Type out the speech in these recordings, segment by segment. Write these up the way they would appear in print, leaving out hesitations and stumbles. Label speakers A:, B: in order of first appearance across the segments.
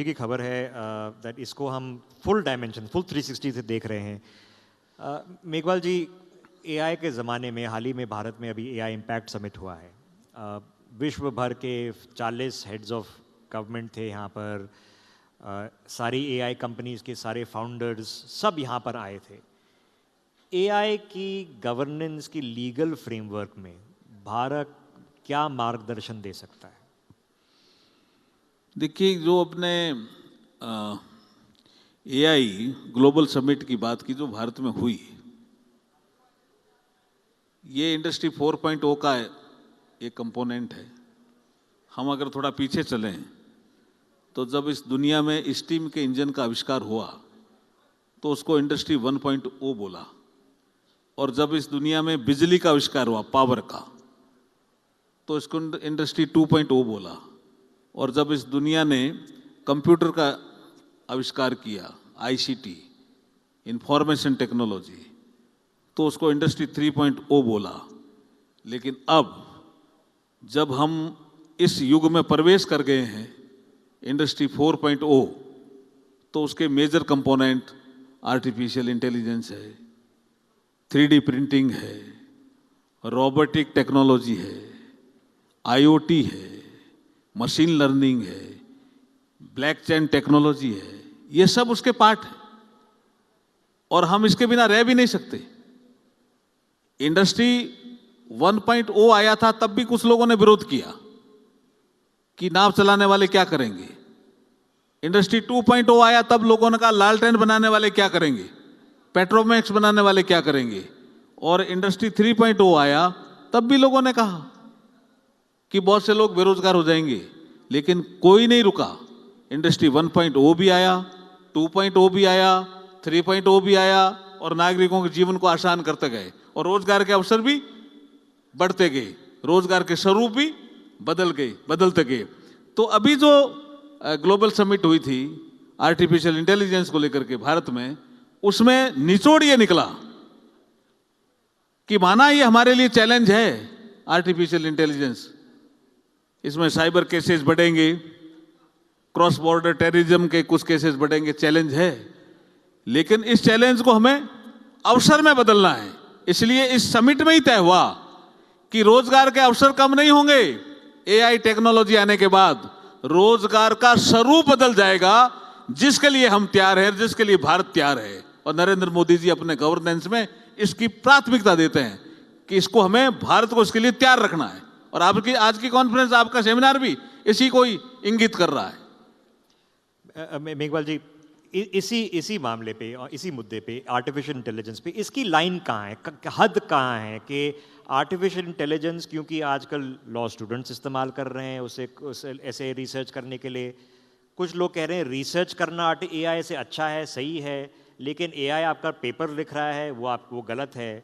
A: की खबर है दैट इसको हम फुल डायमेंशन, फुल 360 से देख रहे हैं। मेघवाल जी, एआई के ज़माने में हाल ही में भारत में अभी एआई इम्पैक्ट समिट हुआ है। विश्व भर के 40 हेड्स ऑफ गवर्नमेंट थे यहाँ पर। सारी एआई कंपनीज के सारे फाउंडर्स सब यहाँ पर आए थे। एआई की गवर्नेंस की लीगल फ्रेमवर्क में भारत क्या मार्गदर्शन दे सकता है?
B: देखिए, जो अपने एआई ग्लोबल समिट की बात की जो भारत में हुई, ये इंडस्ट्री 4.0 का एक कंपोनेंट है। हम अगर थोड़ा पीछे चलें तो जब इस दुनिया में स्टीम के इंजन का आविष्कार हुआ तो उसको इंडस्ट्री 1.0 बोला, और जब इस दुनिया में बिजली का आविष्कार हुआ पावर का तो इसको इंडस्ट्री 2.0 बोला, और जब इस दुनिया ने कंप्यूटर का आविष्कार किया आईसीटी, इंफॉर्मेशन टेक्नोलॉजी, तो उसको इंडस्ट्री 3.0 बोला। लेकिन अब जब हम इस युग में प्रवेश कर गए हैं इंडस्ट्री 4.0, तो उसके मेजर कंपोनेंट आर्टिफिशियल इंटेलिजेंस है, 3D प्रिंटिंग है, रोबोटिक टेक्नोलॉजी है, आईओटी है, मशीन लर्निंग है, ब्लॉकचेन टेक्नोलॉजी है। ये सब उसके पार्ट है और हम इसके बिना रह भी नहीं सकते। इंडस्ट्री 1.0 आया था तब भी कुछ लोगों ने विरोध किया कि नाव चलाने वाले क्या करेंगे। इंडस्ट्री 2.0 आया तब लोगों ने कहा लालटेन बनाने वाले क्या करेंगे, पेट्रोमैक्स बनाने वाले क्या करेंगे। और इंडस्ट्री 3.0 आया तब भी लोगों ने कहा कि बहुत से लोग बेरोजगार हो जाएंगे, लेकिन कोई नहीं रुका। इंडस्ट्री 1.0 भी आया, 2.0 भी आया, 3.0 भी आया, और नागरिकों के जीवन को आसान करते गए और रोजगार के अवसर भी बढ़ते गए, रोजगार के स्वरूप भी बदलते गए। तो अभी जो ग्लोबल समिट हुई थी आर्टिफिशियल इंटेलिजेंस को लेकर के भारत में, उसमें निचोड़ ये निकला कि माना ये हमारे लिए चैलेंज है आर्टिफिशियल इंटेलिजेंस, इसमें साइबर केसेस बढ़ेंगे, क्रॉस बॉर्डर टेररिज्म के कुछ केसेस बढ़ेंगे, चैलेंज है, लेकिन इस चैलेंज को हमें अवसर में बदलना है। इसलिए इस समिट में ही तय हुआ कि रोजगार के अवसर कम नहीं होंगे। एआई टेक्नोलॉजी आने के बाद रोजगार का स्वरूप बदल जाएगा, जिसके लिए हम तैयार हैं, जिसके लिए भारत तैयार है। और नरेंद्र मोदी जी अपने गवर्नेंस में इसकी प्राथमिकता देते हैं कि इसको हमें भारत को इसके लिए तैयार रखना है। और आपकी आज की कॉन्फ्रेंस, आपका सेमिनार भी इसी को ही इंगित कर रहा है।
A: मेघवाल जी, इसी मामले पे और इसी मुद्दे पे, आर्टिफिशियल इंटेलिजेंस पे, इसकी लाइन कहाँ है, हद कहाँ है कि आर्टिफिशियल इंटेलिजेंस, क्योंकि आजकल लॉ स्टूडेंट्स इस्तेमाल कर रहे हैं उसे ऐसे रिसर्च करने के लिए। कुछ लोग कह रहे हैं रिसर्च करना एआई से अच्छा है, सही है, लेकिन एआई आपका पेपर लिख रहा है वो गलत है।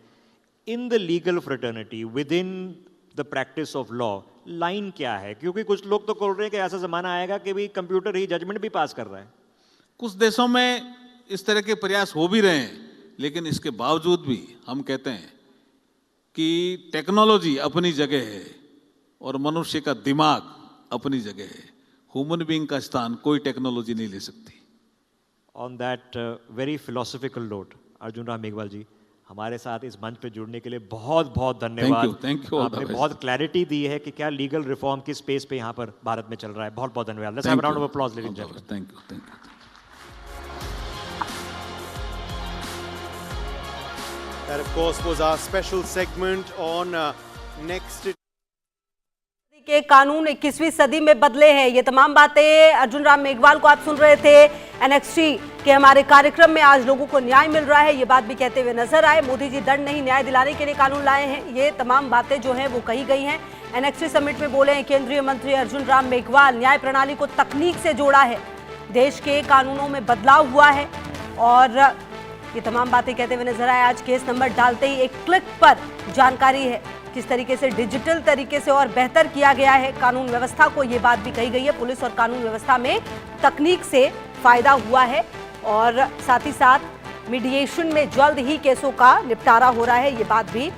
A: In the legal fraternity with in the practice of law, line क्या है? क्योंकि कुछ लोग तो बोल रहे हैं कि ऐसा ज़माना आएगा कि भाई कंप्यूटर ही जजमेंट भी पास कर रहा है।
B: कुछ देशों में इस तरह के प्रयास हो भी रहे हैं, लेकिन इसके बावजूद भी हम कहते हैं कि टेक्नोलॉजी अपनी जगह है और मनुष्य का दिमाग अपनी जगह है। ह्यूमन बीइंग का स्थान कोई टेक्नोलॉजी नहीं ले सकती।
A: On that very philosophical note, Arjun Ram Meghwal ji, हमारे साथ इस मंच पे जुड़ने के लिए बहुत बहुत धन्यवाद।
B: Thank you.
A: आपने बहुत क्लैरिटी दी है कि क्या लीगल रिफॉर्म किस स्पेस पे यहाँ पर भारत में चल रहा है। बहुत बहुत धन्यवाद। Let's have a round of applause ladies and gentleman.
B: Thank you.
C: That, of course, was our special segment on next.
D: के कानून 21वीं सदी में बदले हैं। ये तमाम बातें अर्जुन राम मेघवाल को आप सुन रहे थे। एनएक्सटी के हमारे कार्यक्रम में आज लोगों को न्याय मिल रहा है, ये बात भी कहते हुए नजर आए। मोदी जी दंड नहीं, न्याय दिलाने के लिए कानून लाए हैं। ये तमाम बातें जो हैं वो कही गई हैं। एनएक्सटी समिट में बोले हैं केंद्रीय मंत्री अर्जुन राम मेघवाल, न्याय प्रणाली को तकनीक से जोड़ा है, देश के कानूनों में बदलाव हुआ है, और ये तमाम बातें कहते हुए नजर आए। आज केस नंबर डालते ही एक क्लिक पर जानकारी है किस तरीके से डिजिटल तरीके से और बेहतर किया गया है कानून व्यवस्था को, ये बात भी कही गई है। पुलिस और कानून व्यवस्था में तकनीक से फायदा हुआ है, और साथ ही साथ मीडिएशन में जल्द ही केसों का निपटारा हो रहा है, ये बात भी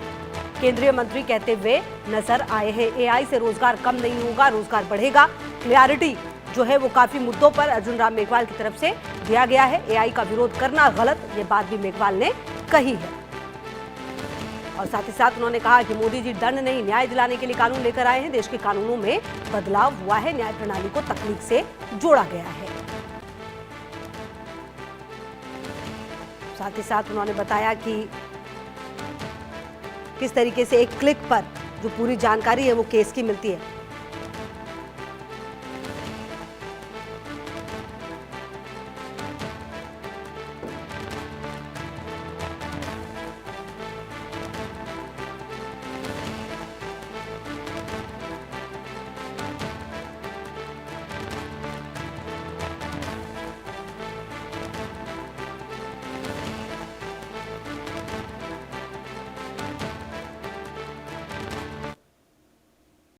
D: केंद्रीय मंत्री कहते हुए नजर आए हैं। एआई से रोजगार कम नहीं होगा, रोजगार बढ़ेगा। क्लैरिटी जो है वो काफी मुद्दों पर अर्जुन राम मेघवाल की तरफ से दिया गया है। एआई का विरोध करना गलत, ये बात भी मेघवाल ने कही है। और साथ ही साथ उन्होंने कहा कि मोदी जी दंड नहीं, न्याय दिलाने के लिए कानून लेकर आए हैं। देश के कानूनों में बदलाव हुआ है, न्याय प्रणाली को तकनीक से जोड़ा गया है। साथ ही साथ उन्होंने बताया कि किस तरीके से एक क्लिक पर जो पूरी जानकारी है वो केस की मिलती है।